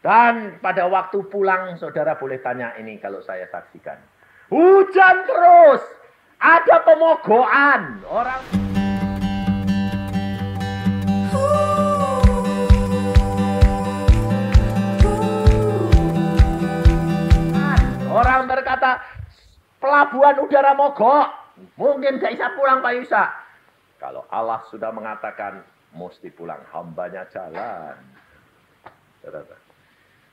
Dan pada waktu pulang, saudara boleh tanya ini kalau saya saksikan. Hujan terus, ada pemogokan. Orang berkata, pelabuhan udara mogok. Mungkin gak bisa pulang Pak Yusa. Kalau Allah sudah mengatakan, mesti pulang, hambanya jalan. Saudara.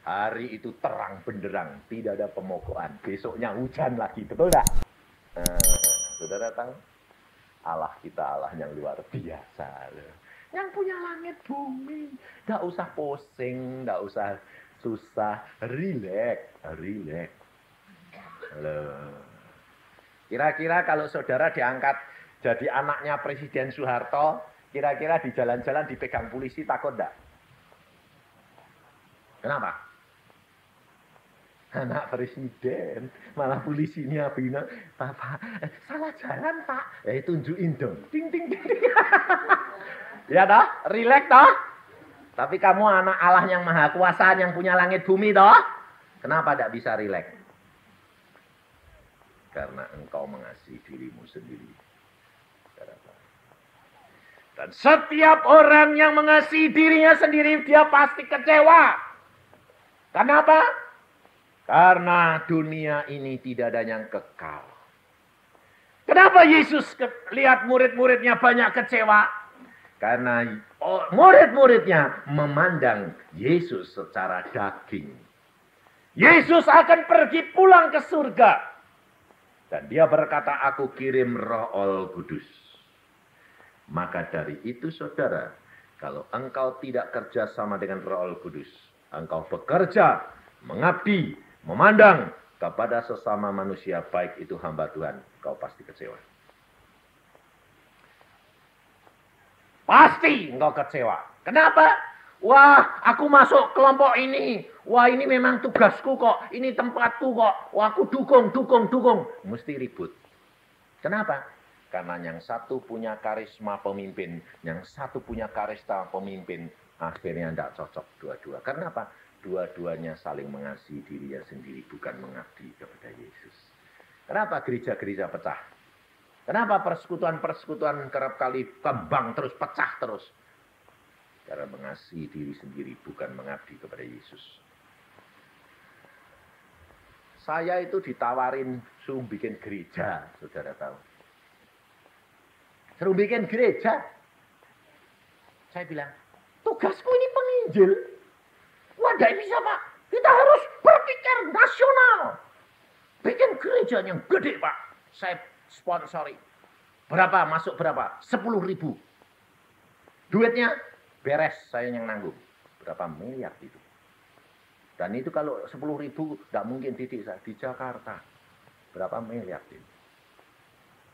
Hari itu terang benderang, tidak ada pemogokan. Besoknya hujan lagi, betul enggak? Saudara tahu? Allah kita Allah yang luar biasa. Yang punya langit bumi. Enggak usah pusing, enggak usah susah. Rileks. Kira-kira kalau saudara diangkat jadi anaknya Presiden Soeharto, kira-kira di jalan-jalan dipegang polisi takut enggak? Kenapa? Anak presiden, malah polisinya bina, Bapak, salah jalan Pak. Tunjukin dong. Ting. Ya toh, rileks toh. Tapi kamu anak Allah yang maha kuasa, yang punya langit bumi toh. Kenapa tidak bisa rileks? Karena engkau mengasihi dirimu sendiri. Dan setiap orang yang mengasihi dirinya sendiri, dia pasti kecewa. Kenapa? Karena dunia ini tidak ada yang kekal. Kenapa Yesus lihat murid-muridnya banyak kecewa? Karena murid-muridnya memandang Yesus secara daging. Yesus akan pergi pulang ke surga. Dan dia berkata, aku kirim Roh Kudus. Maka dari itu saudara, kalau engkau tidak kerja sama dengan Roh Kudus, engkau bekerja, mengabdi, memandang kepada sesama manusia, baik itu hamba Tuhan, kau pasti kecewa. Pasti engkau kecewa. Kenapa? Wah, aku masuk kelompok ini. Wah, ini memang tugasku kok. Ini tempatku kok. Wah, aku dukung. Mesti ribut. Kenapa? Karena yang satu punya karisma pemimpin, yang satu punya karisma pemimpin, akhirnya tidak cocok dua-dua. Karena apa? Dua-duanya saling mengasihi dirinya sendiri, bukan mengabdi kepada Yesus. Kenapa gereja-gereja pecah? Kenapa persekutuan-persekutuan kerap kali kembang terus, pecah terus? Karena mengasihi diri sendiri, bukan mengabdi kepada Yesus. Saya itu ditawarin suruh bikin gereja, saudara tahu. Suruh bikin gereja. Saya bilang, tugasku ini penginjil. Wah, tidak bisa Pak. Kita harus berpikir nasional. Bikin gereja yang gede Pak. Saya sponsori. Berapa? Masuk berapa? 10.000. Duitnya beres, saya yang nanggung. Berapa miliar itu. Dan itu kalau 10.000 tidak mungkin titik saya. Di Jakarta. Berapa miliar itu.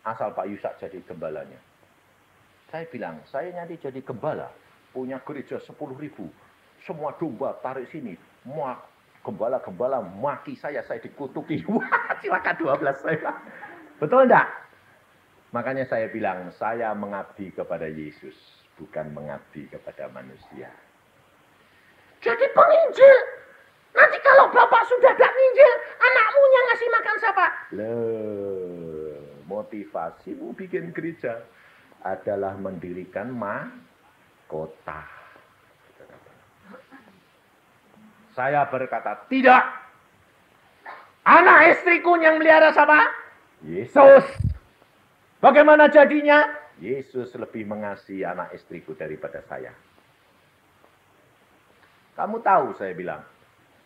Asal Pak Yusak jadi gembalanya. Saya bilang, saya nanti jadi gembala. Punya gereja 10.000. Semua domba tarik sini. Gembala-gembala maki saya dikutuki. Wah, silakan 12 saya. Betul enggak? Makanya saya bilang, saya mengabdi kepada Yesus. Bukan mengabdi kepada manusia. Jadi penginjil. Nanti kalau Bapak sudah tidak nginjil, anakmu yang ngasih makan siapa? Loh, motivasimu bikin gereja adalah mendirikan kota. Saya berkata, tidak. Anak istriku yang melihara siapa? Yesus. Bagaimana jadinya? Yesus lebih mengasihi anak istriku daripada saya. Kamu tahu saya bilang,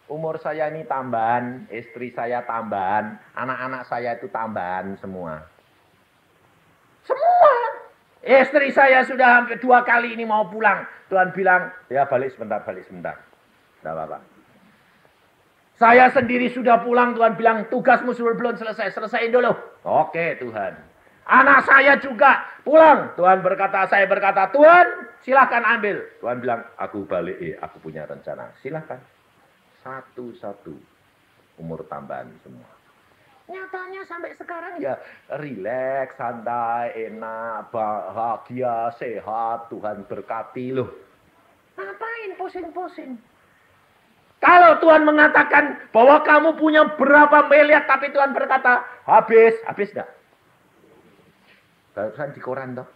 umur saya ini tambahan, istri saya tambahan, anak-anak saya itu tambahan semua. Semua. Istri saya sudah hampir 2 kali ini mau pulang. Tuhan bilang, ya balik sebentar. Tidak apa-apa. Saya sendiri sudah pulang, Tuhan bilang, tugasmu sudah belum selesai, selesaiin dulu. Oke Tuhan. Anak saya juga pulang. Saya berkata, Tuhan silahkan ambil. Tuhan bilang, aku balik, aku punya rencana. Silahkan. Satu-satu. Umur tambahan semua. Nyatanya sampai sekarang ya rileks, santai, enak, bahagia, sehat, Tuhan berkati loh. Ngapain pusing-pusing? Kalau Tuhan mengatakan bahwa kamu punya berapa miliar, tapi Tuhan berkata, habis enggak? Barusan di koran toh.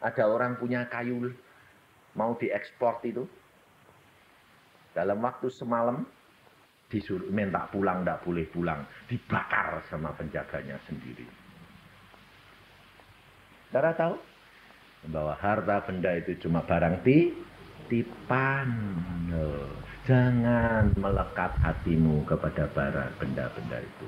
Ada orang punya kayu mau diekspor itu. Dalam waktu semalam disuruh minta pulang, enggak boleh pulang, dibakar sama penjaganya sendiri. Saudara tahu bahwa harta benda itu cuma barang titipan. Jangan melekat hatimu kepada barang benda-benda itu.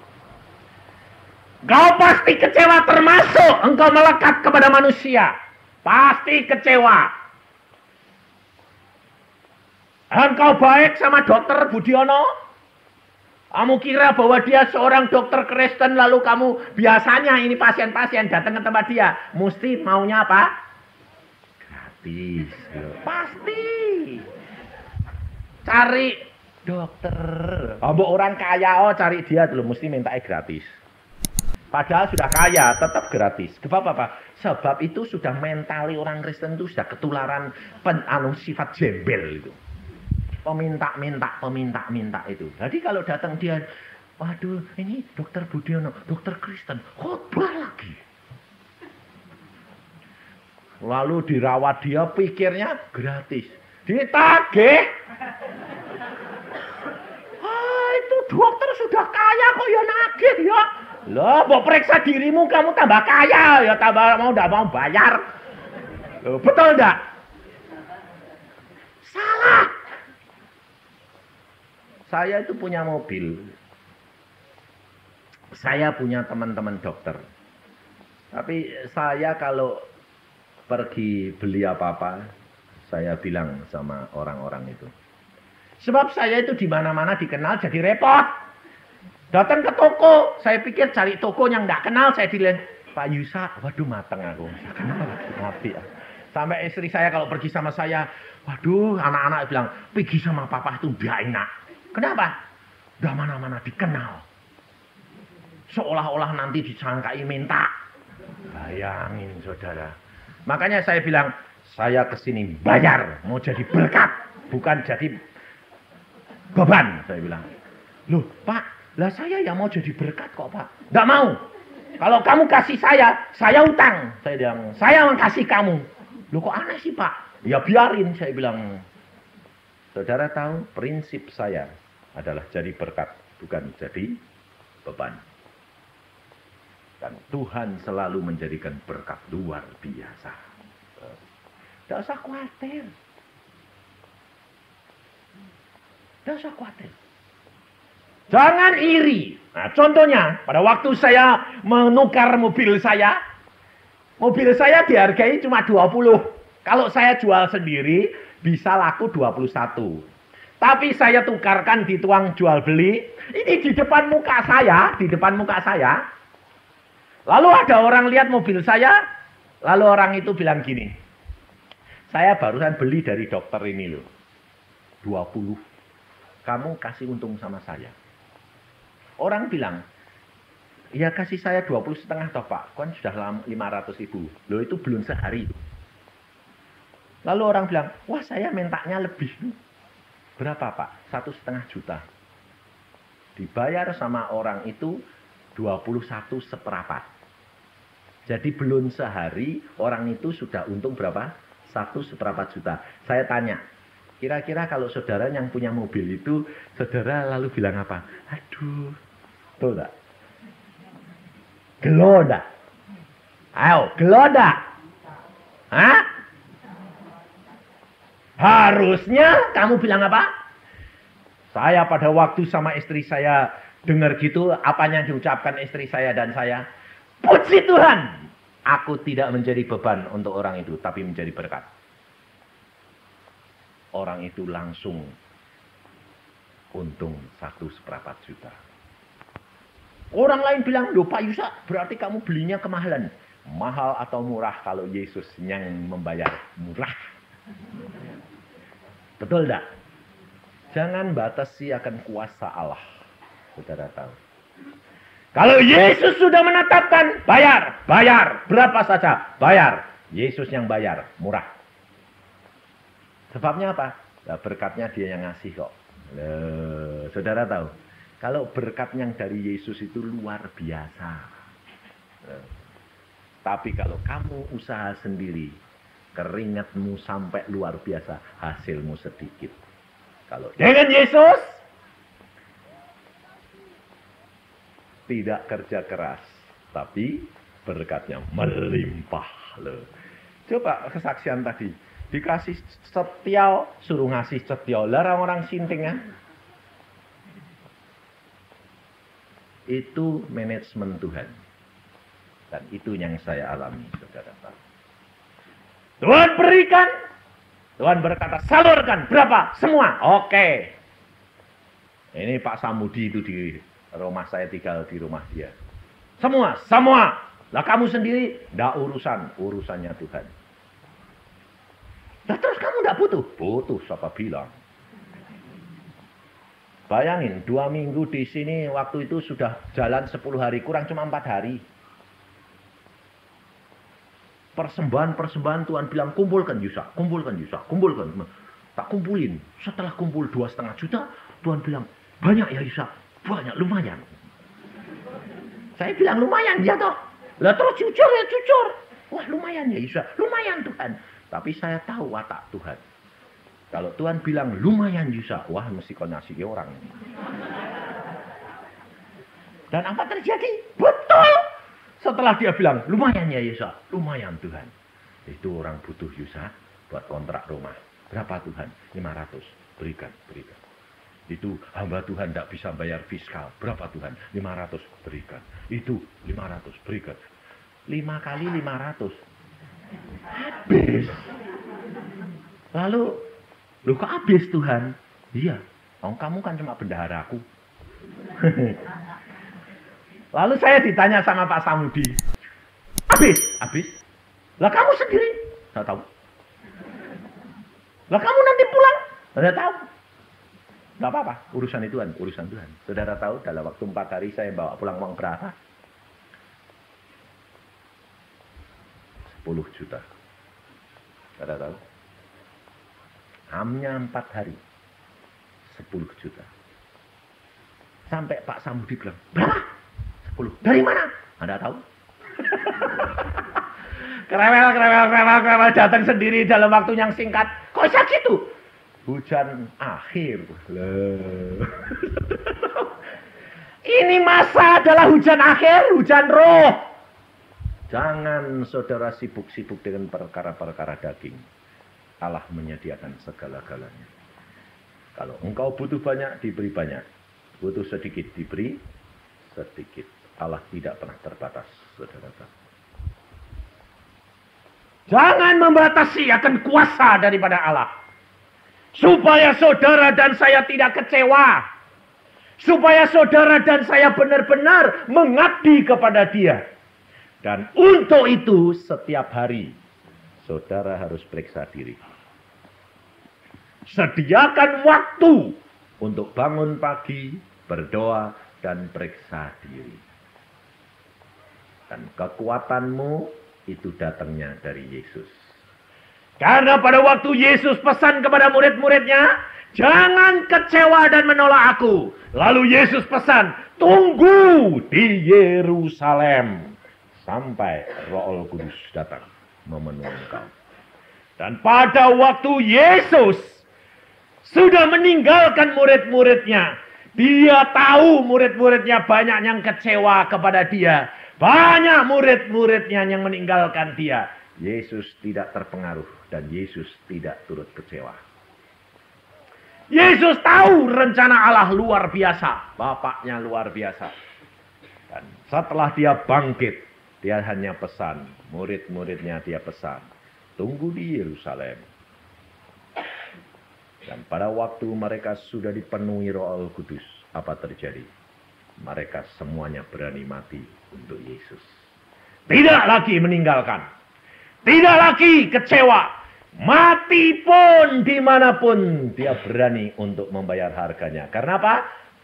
Kau pasti kecewa, termasuk engkau melekat kepada manusia. Pasti kecewa. Engkau baik sama dokter Budiono. Kamu kira bahwa dia seorang dokter Kristen, lalu kamu biasanya ini pasien-pasien datang ke tempat dia, mesti maunya apa? Gratis. Pasti. Cari dokter. Kamu orang kaya, cari dia dulu, mesti minta gratis. Padahal sudah kaya, tetap gratis. Sebab apa? Sebab itu sudah mentali orang Kristen itu sudah ketularan sifat jembel itu. Peminta itu. Jadi kalau datang dia, waduh, ini dokter Budiono, dokter Kristen, khotbah lagi. Lalu dirawat dia, pikirnya gratis. Ditagih. Itu dokter sudah kaya kok ya nagih ya. Loh, mau periksa dirimu kamu tambah kaya, ya tambah mau bayar. Loh, betul enggak? Salah. Saya itu punya mobil. Saya punya teman-teman dokter. Tapi saya kalau pergi beli apa-apa, saya bilang sama orang-orang itu. Sebab saya itu di mana-mana dikenal jadi repot. Datang ke toko, saya pikir cari toko yang enggak kenal, saya bilang, Pak Yusa, waduh mateng aku. Kenapa lagi? Sampai istri saya kalau pergi sama saya, waduh anak-anak bilang, pergi sama papa itu enggak enak. Kenapa? Udah mana-mana dikenal. Seolah-olah nanti disangkai minta. Bayangin saudara. Makanya saya bilang, saya kesini bayar, mau jadi berkat, bukan jadi beban, saya bilang. Loh Pak, lah saya yang mau jadi berkat kok Pak. Nggak mau. Kalau kamu kasih saya utang. Saya bilang, saya mau kasih kamu. Loh kok aneh sih Pak? Ya biarin, saya bilang. Saudara tahu, prinsip saya adalah jadi berkat, bukan jadi beban. Dan Tuhan selalu menjadikan berkat luar biasa. Tidak usah khawatir. Tidak usah khawatir. Jangan iri. Nah, contohnya, pada waktu saya menukar mobil saya dihargai cuma 20. Kalau saya jual sendiri, bisa laku 21. Tapi saya tukarkan di tukang jual beli, ini di depan muka saya. Lalu ada orang lihat mobil saya, lalu orang itu bilang gini, saya barusan beli dari dokter ini loh, 20. Kamu kasih untung sama saya. Orang bilang, ya kasih saya 20,5 toh Pak, kan sudah 500.000. Loh itu belum sehari. Lalu orang bilang, wah saya mintanya lebih. Berapa Pak? 1,5 juta. Dibayar sama orang itu 21 seperempat. Jadi belum sehari orang itu sudah untung berapa? 1,4 juta. Saya tanya, kira-kira kalau saudara yang punya mobil itu, saudara lalu bilang apa? Aduh, betul tak? Geloda. Ayo, geloda. Hah? Harusnya kamu bilang apa? Saya pada waktu sama istri saya dengar gitu, apanya diucapkan istri saya dan saya. Puji Tuhan, aku tidak menjadi beban untuk orang itu, tapi menjadi berkat. Orang itu langsung untung 1,4 juta. Orang lain bilang, loh Pak Yusa, berarti kamu belinya kemahalan. Mahal atau murah kalau Yesus yang membayar murah. Betul enggak? Jangan batasi akan kuasa Allah. Saudara tahu. Kalau Yesus sudah menetapkan, bayar. Berapa saja, bayar. Yesus yang bayar, murah. Sebabnya apa? Nah, berkatnya dia yang ngasih kok. Saudara tahu, kalau berkat yang dari Yesus itu luar biasa. Tapi kalau kamu usaha sendiri, keringatmu sampai luar biasa, hasilmu sedikit. Kalau dengan Yesus, tidak kerja keras, tapi berkatnya melimpah. Coba kesaksian tadi, dikasih setia, suruh ngasih setia. Orang-orang sintingnya, itu manajemen Tuhan. Dan itu yang saya alami, saudara. Tuhan berikan, Tuhan berkata salurkan, berapa? Semua, oke. Ini Pak Samudi itu di rumah saya, tinggal di rumah dia. Semua. Lah kamu sendiri, enggak urusannya Tuhan. Nah terus kamu enggak butuh? Butuh, siapa bilang? Bayangin, 2 minggu di sini, waktu itu sudah jalan 10 hari, kurang cuma 4 hari. Persembahan Tuhan bilang, kumpulkan Yusak. Tak kumpulin. Setelah kumpul 2,5 juta, Tuhan bilang, banyak ya Yusak? Banyak, lumayan. Saya bilang, lumayan ya toh. Lah terus jujur. Wah lumayan ya Yusak, lumayan Tuhan. Tapi saya tahu watak Tuhan. Kalau Tuhan bilang, lumayan Yusak, wah mesti kau ngasih orang. Dan apa terjadi? Betul! Setelah dia bilang, lumayan ya Yusak, lumayan Tuhan. Itu orang butuh Yusak buat kontrak rumah. Berapa Tuhan? 500. Berikan. Itu hamba Tuhan tidak bisa bayar fiskal. Berapa Tuhan? 500. Berikan. Itu 500. Berikan. 5 kali 500. Habis. Lalu, lu kok habis Tuhan? Iya. Kamu kan cuma bendaharaku. Lalu saya ditanya sama Pak Samudi. Habis. Lah kamu sendiri? Nggak tahu. Lah kamu nanti pulang? Nggak tahu. Nggak apa-apa, urusan Tuhan. Saudara tahu dalam waktu 4 hari saya bawa pulang uang berapa? 10 juta. Saudara tahu? Hanya 4 hari. 10 juta. Sampai Pak Samudi bilang, berapa? 10. Dari mana? Anda tahu? Kerewel datang sendiri dalam waktu yang singkat. Kok bisa gitu? Hujan akhir. Ini masa adalah hujan akhir, hujan roh. Jangan saudara sibuk-sibuk dengan perkara-perkara daging. Allah menyediakan segala-galanya. Kalau engkau butuh banyak, diberi banyak. Butuh sedikit, diberi sedikit. Allah tidak pernah terbatas, saudara. Jangan membatasi akan kuasa daripada Allah. Supaya saudara dan saya tidak kecewa. Supaya saudara dan saya benar-benar mengabdi kepada Dia. Dan untuk itu setiap hari saudara harus periksa diri. Sediakan waktu untuk bangun pagi, berdoa, dan periksa diri. Dan kekuatanmu itu datangnya dari Yesus. Karena pada waktu Yesus pesan kepada murid-muridnya, jangan kecewa dan menolak aku. Lalu Yesus pesan, tunggu di Yerusalem sampai Roh Kudus datang memenuhi engkau. Dan pada waktu Yesus sudah meninggalkan murid-muridnya, dia tahu murid-muridnya banyak yang kecewa kepada dia. Banyak murid-muridnya yang meninggalkan dia. Yesus tidak terpengaruh dan Yesus tidak turut kecewa. Yesus tahu rencana Allah luar biasa. Bapaknya luar biasa. Dan setelah dia bangkit, dia hanya pesan. Murid-muridnya dia pesan. Tunggu di Yerusalem. Dan pada waktu mereka sudah dipenuhi Roh Kudus, apa terjadi? Mereka semuanya berani mati untuk Yesus. Tidak lagi meninggalkan. Tidak lagi kecewa. Mati pun dimanapun dia berani untuk membayar harganya. Karena apa?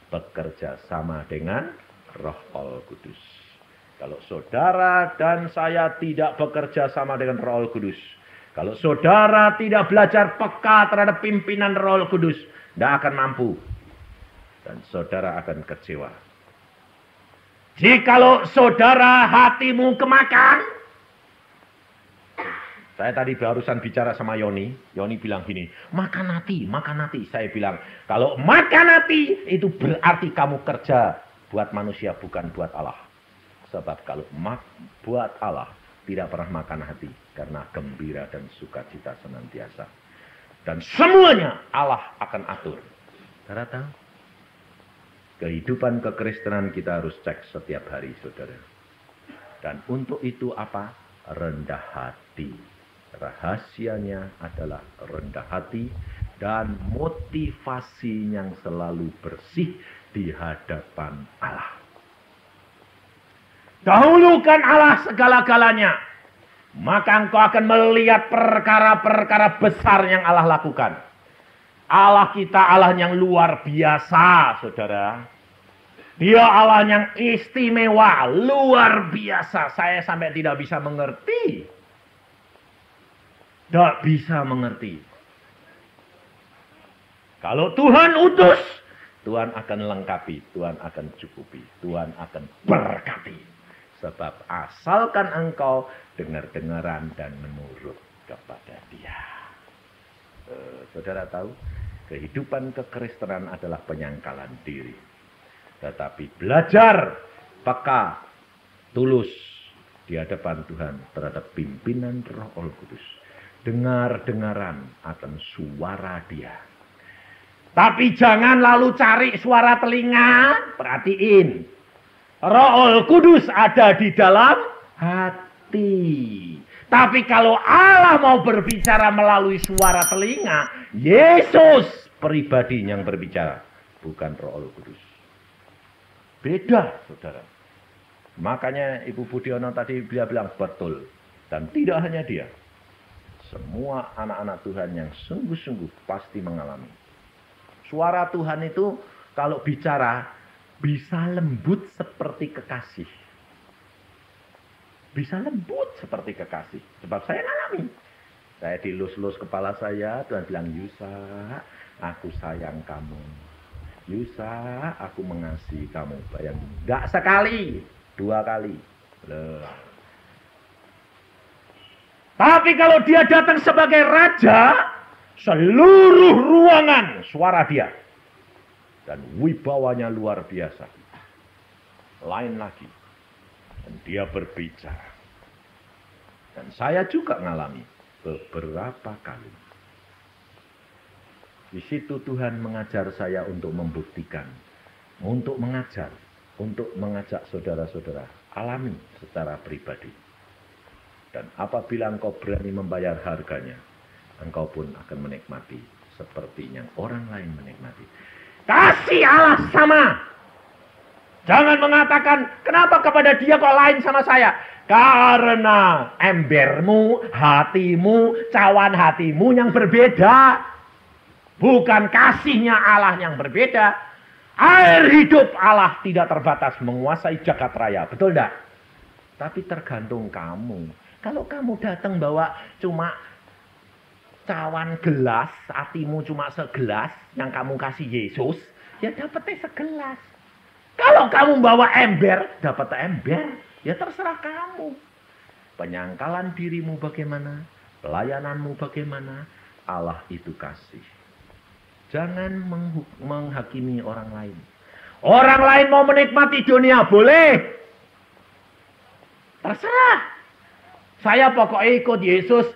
Bekerja sama dengan Roh Kudus. Kalau saudara dan saya tidak bekerja sama dengan Roh Kudus. Kalau saudara tidak belajar peka terhadap pimpinan Roh Kudus. Tidak akan mampu Dan saudara akan kecewa. Jikalau saudara hatimu kemakan. Saya tadi barusan bicara sama Yoni. Yoni bilang gini, makan hati, makan hati. Saya bilang, kalau makan hati itu berarti kamu kerja buat manusia, bukan buat Allah. Sebab kalau buat Allah, tidak pernah makan hati. Karena gembira dan sukacita senantiasa. Dan semuanya Allah akan atur. Saudara tahu? Kehidupan kekristenan kita harus cek setiap hari, saudara. Dan untuk itu apa? Rendah hati. Rahasianya adalah rendah hati dan motivasi yang selalu bersih di hadapan Allah. Dahulukan Allah segala-galanya, maka engkau akan melihat perkara-perkara besar yang Allah lakukan. Allah kita Allah yang luar biasa, saudara. Dia Allah yang istimewa, luar biasa. Saya sampai tidak bisa mengerti. Tidak bisa mengerti. Kalau Tuhan utus, Tuhan akan lengkapi, Tuhan akan cukupi, Tuhan akan berkati. Sebab asalkan engkau dengar-dengaran dan menurut kepada Dia. Saudara tahu, kehidupan kekristenan adalah penyangkalan diri. Tetapi belajar peka, tulus di hadapan Tuhan terhadap pimpinan Roh Kudus. Dengar-dengaran akan suara Dia. Tapi jangan lalu cari suara telinga. Perhatiin. Roh Kudus ada di dalam hati. Tapi kalau Allah mau berbicara melalui suara telinga, Yesus pribadi yang berbicara, bukan Roh Kudus. Beda, saudara. Makanya Ibu Budiono tadi dia bilang betul. Dan tidak hanya dia. Semua anak-anak Tuhan yang sungguh-sungguh pasti mengalami. Suara Tuhan itu kalau bicara bisa lembut seperti kekasih. Bisa lembut seperti kekasih. Sebab saya alami. Saya dilus-lus kepala saya. Tuhan bilang, Yusa, aku sayang kamu. Yusa, aku mengasihi kamu. Bayangin. Gak sekali. 2 kali. Loh. Tapi kalau dia datang sebagai raja, seluruh ruangan suara dia. Dan wibawanya luar biasa. Lain lagi. Dan dia berbicara. Dan saya juga ngalami beberapa kali. Di situ Tuhan mengajar saya untuk membuktikan. Untuk mengajar. Untuk mengajak saudara-saudara. Alami secara pribadi. Dan apabila engkau berani membayar harganya, engkau pun akan menikmati seperti yang orang lain menikmati. Kasih Allah sama. Jangan mengatakan, kenapa kepada dia kok lain sama saya? Karena embermu, hatimu, cawan hatimu yang berbeda. Bukan kasihnya Allah yang berbeda. Air hidup Allah tidak terbatas menguasai jagat raya. Betul tidak? Tapi tergantung kamu. Kalau kamu datang bawa cuma cawan gelas, hatimu cuma segelas, yang kamu kasih Yesus, ya dapetnya segelas. Kalau kamu bawa ember, dapat ember, ya terserah kamu. Penyangkalan dirimu bagaimana, pelayananmu bagaimana, Allah itu kasih. Jangan menghakimi orang lain. Orang lain mau menikmati dunia, boleh. Terserah. Saya pokoknya ikut Yesus.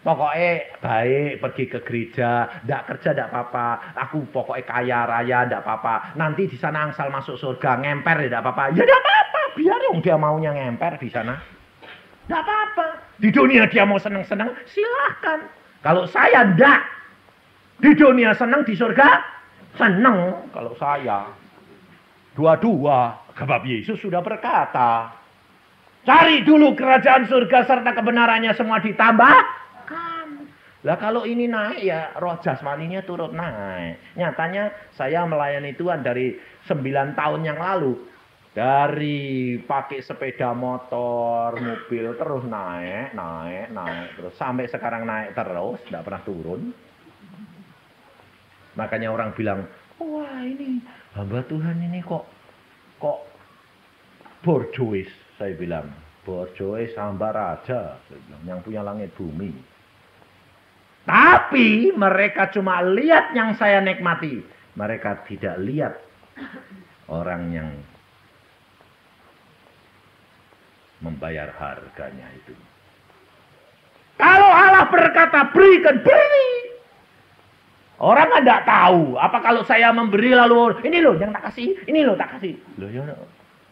Pokoknya baik, pergi ke gereja, tidak kerja tidak apa-apa. Aku pokoknya kaya raya tidak apa-apa. Nanti di sana angsal masuk surga, ngemper tidak apa-apa. Ya tidak apa-apa, biar yang dia maunya ngemper di sana. Tidak apa-apa. Di dunia dia mau senang-senang, silahkan. Kalau saya tidak. Di dunia senang, di surga senang. Kalau saya. Dua-dua. Sebab Yesus sudah berkata. Cari dulu kerajaan surga serta kebenarannya semua ditambahkan. Lah kalau ini naik ya roh jasmaninya turut naik. Nyatanya saya melayani Tuhan dari 9 tahun yang lalu. Dari pakai sepeda motor, mobil terus naik. Terus sampai sekarang naik terus, tidak pernah turun. Makanya orang bilang, wah ini hamba Tuhan ini kok borjois, saya bilang. Borjois hamba raja, saya bilang, yang punya langit bumi. Tapi mereka cuma lihat yang saya nikmati. Mereka tidak lihat orang yang membayar harganya itu. Kalau Allah berkata berikan, beri. Orang tidak tahu. Apa kalau saya memberi lalu, ini loh yang tak kasih, ini loh tak kasih. Loh ya,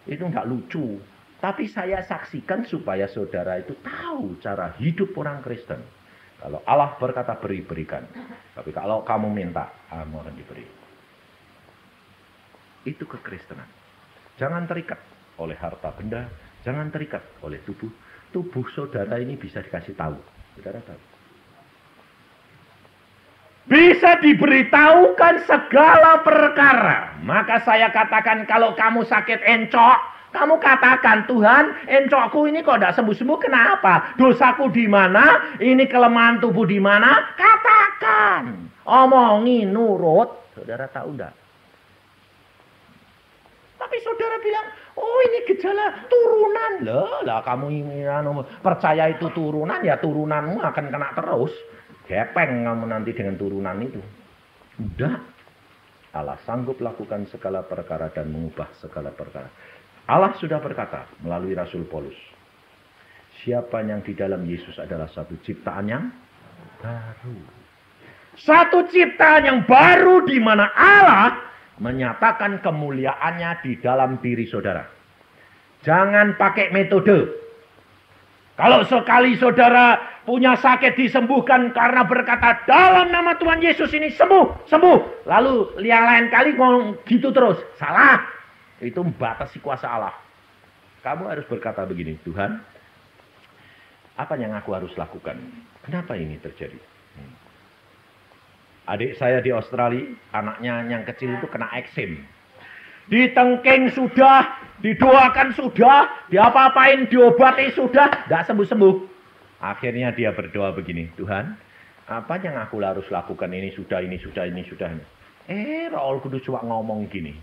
itu tidak lucu. Tapi saya saksikan supaya saudara itu tahu cara hidup orang Kristen. Kalau Allah berkata beri, berikan. Tapi kalau kamu minta, kamu akan diberi. Itu kekristenan. Jangan terikat oleh harta benda. Jangan terikat oleh tubuh. Tubuh saudara ini bisa dikasih tahu. Saudara tahu. Bisa diberitahukan segala perkara. Maka saya katakan kalau kamu sakit encok, kamu katakan, Tuhan, encokku ini kok tidak sembuh-sembuh, kenapa? Dosaku di mana? Ini kelemahan tubuh di mana? Katakan. Omongi, nurut. Saudara tahu enggak? Tapi saudara bilang, oh ini gejala turunan. Lah kamu ini percaya itu turunan, ya turunanmu akan kena terus. Gepeng kamu nanti dengan turunan itu. Udah. Allah sanggup lakukan segala perkara dan mengubah segala perkara. Allah sudah berkata melalui Rasul Paulus. Siapa yang di dalam Yesus adalah satu ciptaan yang baru. Satu ciptaan yang baru di mana Allah menyatakan kemuliaannya di dalam diri saudara. Jangan pakai metode. Kalau sekali saudara punya sakit disembuhkan karena berkata dalam nama Tuhan Yesus ini sembuh, sembuh. Lalu yang lain kali ngomong gitu terus. Salah. Itu membatasi kuasa Allah. Kamu harus berkata begini, Tuhan, apa yang aku harus lakukan? Kenapa ini terjadi? Adik saya di Australia, anaknya yang kecil itu kena eksim. Ditengking sudah, didoakan sudah, diapa-apain, diobati sudah, tidak sembuh-sembuh. Akhirnya dia berdoa begini, Tuhan, apa yang aku harus lakukan ini sudah. Roh Kudus cuma ngomong gini,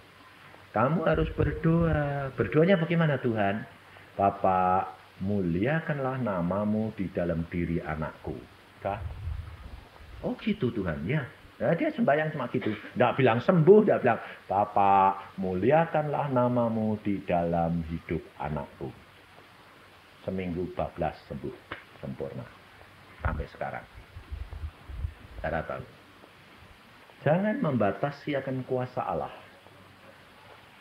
kamu harus berdoa. Berdoanya bagaimana Tuhan? Bapa, muliakanlah namamu di dalam diri anakku. Dah. Oh gitu Tuhan, ya. Nah, dia sembahyang cuma gitu. Tidak bilang sembuh, tidak bilang, Bapa, muliakanlah namamu di dalam hidup anakku. Seminggu 14 sembuh, sempurna. Sampai sekarang. Cara tahu. Jangan membatasi akan kuasa Allah.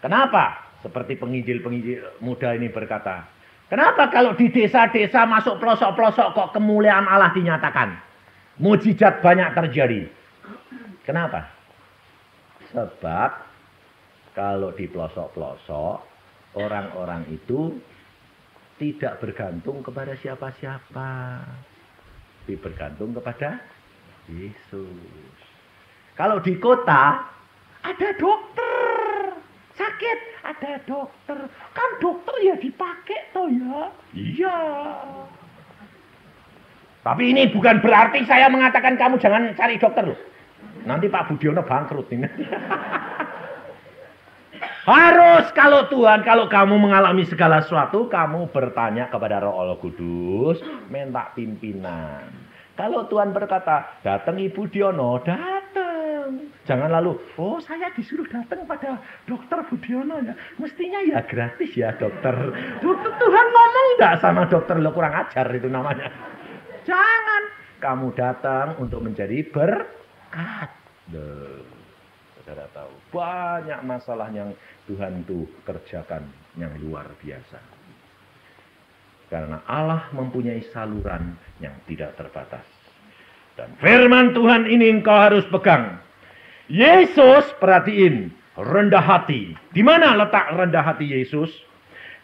Kenapa? Seperti penginjil-penginjil muda ini berkata, kenapa kalau di desa-desa masuk pelosok-pelosok kok kemuliaan Allah dinyatakan? Mujizat banyak terjadi. Kenapa? Sebab kalau di pelosok-pelosok orang-orang itu tidak bergantung kepada siapa-siapa. Tapi bergantung kepada Yesus. Kalau di kota ada dokter. Sakit ada dokter. Kan dokter ya dipakai toh ya. Iya. Tapi ini bukan berarti saya mengatakan kamu jangan cari dokter loh. Nanti Pak Budiono bangkrut ini. Harus kalau Tuhan, kalau kamu mengalami segala sesuatu, kamu bertanya kepada Roh Kudus, minta pimpinan. Kalau Tuhan berkata, datang Ibu Diono, datang. Jangan lalu, oh saya disuruh datang pada dokter Budiono ya. Mestinya ya gratis ya dokter. Tuhan ngomong enggak sama dokter, lo kurang ajar itu namanya. Jangan. Kamu datang untuk menjadi berkat. Saudara tahu. Banyak masalah yang Tuhan tuh kerjakan yang luar biasa. Karena Allah mempunyai saluran yang tidak terbatas. Dan firman Tuhan ini engkau harus pegang. Yesus, perhatiin, rendah hati. Di mana letak rendah hati Yesus?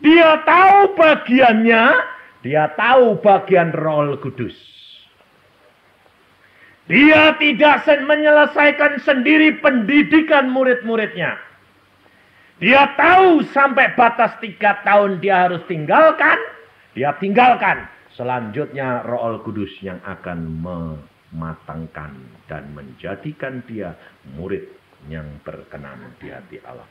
Dia tahu bagiannya. Dia tahu bagian Roh Kudus. Dia tidak menyelesaikan sendiri pendidikan murid-muridnya. Dia tahu sampai batas 3 tahun dia harus tinggalkan. Dia tinggalkan. Selanjutnya Roh Kudus yang akan mematangkan dan menjadikan dia murid yang berkenan di hati Allah.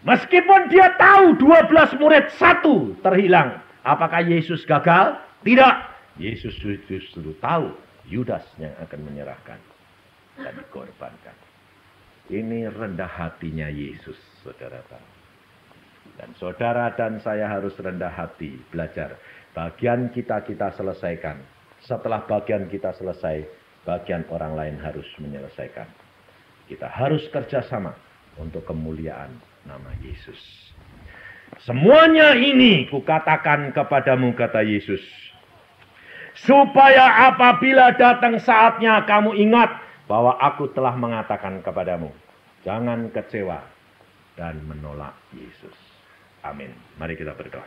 Meskipun dia tahu 12 murid satu terhilang. Apakah Yesus gagal? Tidak. Yesus justru tahu Yudas yang akan menyerahkan dan dikorbankan. Ini rendah hatinya Yesus, saudara tahu. Dan saudara dan saya harus rendah hati, belajar. Bagian kita selesaikan. Setelah bagian kita selesai, bagian orang lain harus menyelesaikan. Kita harus kerjasama untuk kemuliaan nama Yesus. Semuanya ini kukatakan kepadamu, kata Yesus, supaya apabila datang saatnya kamu ingat bahwa aku telah mengatakan kepadamu. Jangan kecewa dan menolak Yesus. Amin. Mari kita berdoa.